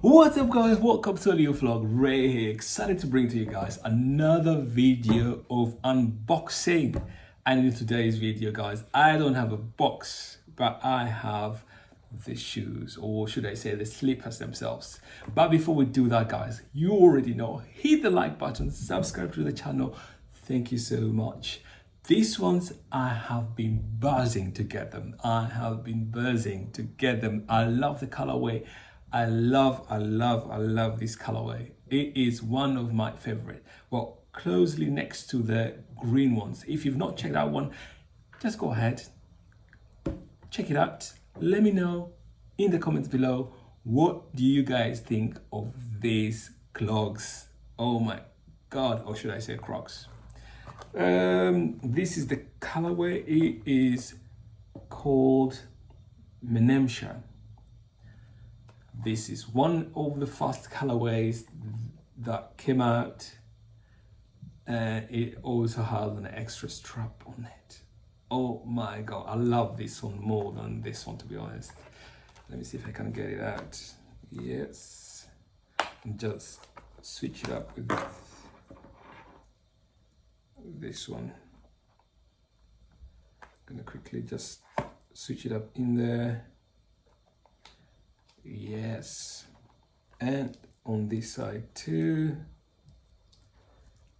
What's up guys, welcome to a new vlog. Ray here, excited to bring to you guys another video of unboxing. And in today's video guys, I don't have a box, but I have the shoes, or should I say the slippers themselves. But before we do that guys, you already know, hit the like button, subscribe to the channel. Thank you so much. These ones, I have been buzzing to get them. I love the colorway. I love this colorway. It is one of my favorite. Well, closely next to the green ones. If you've not checked out one, just go ahead, check it out. Let me know in the comments below, what do you guys think of these clogs? Oh my God, or should I say Crocs? This is the colorway. It is called MENEMSHA. This is one of the first colorways that came out, and it also has an extra strap on it. Oh my God, I love this one more than this one, to be honest. Let me see if I can get it out. Yes, and just switch it up with this one. I'm gonna quickly just switch it up in there. Yes, and on this side too.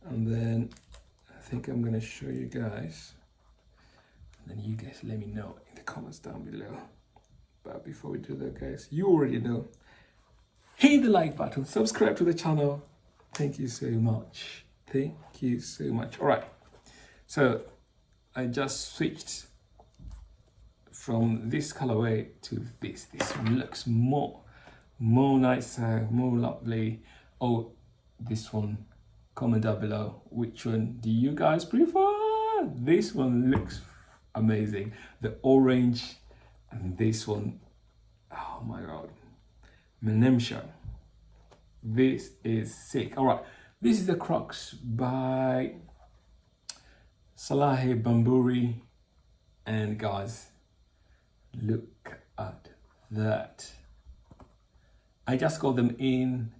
And then I think I'm gonna show you guys, and then you guys let me know in the comments down below. But before we do that guys, you already know, hit the like button, subscribe to the channel. Thank you so much. Thank you so much. All right, so I just switched from this colorway to this. This one looks more nicer, more lovely. Oh, this one, comment down below, which one do you guys prefer? This one looks amazing, the orange, and this one, oh my God, MENEMSHA. This is sick. All right, this is the Crocs by SALEHE BEMBURY, and guys, look at that. I just got them in.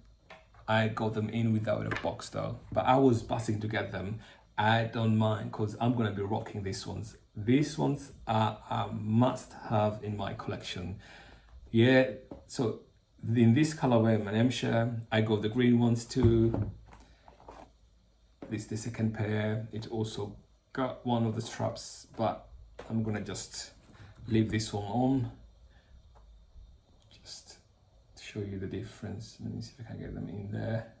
I got them in without a box though, but I was buzzing to get them. I don't mind because I'm gonna be rocking these ones. These ones are a must have in my collection. Yeah, so in this colorway, MENEMSHA, I got the green ones too. This is the second pair. It also got one of the straps, but I'm gonna just leave this one on, just to show you the difference. Let me see if I can get them in there.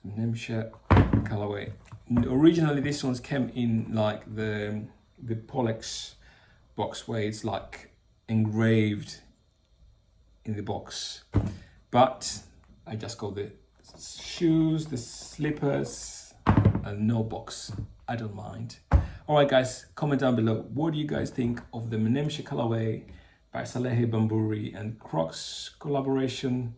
MENEMSHA colorway. Originally these ones came in like the Polex box, where it's like engraved in the box, but I just got the shoes, the slippers, and no box. I don't mind. All right guys, comment down below, what do you guys think of the MENEMSHA colorway by SALEHE BEMBURY and Crocs collaboration?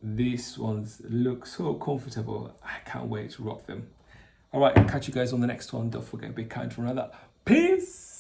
These ones look so comfortable. I can't wait to rock them. All right, catch you guys on the next one. Don't forget, be kind to one another. Peace.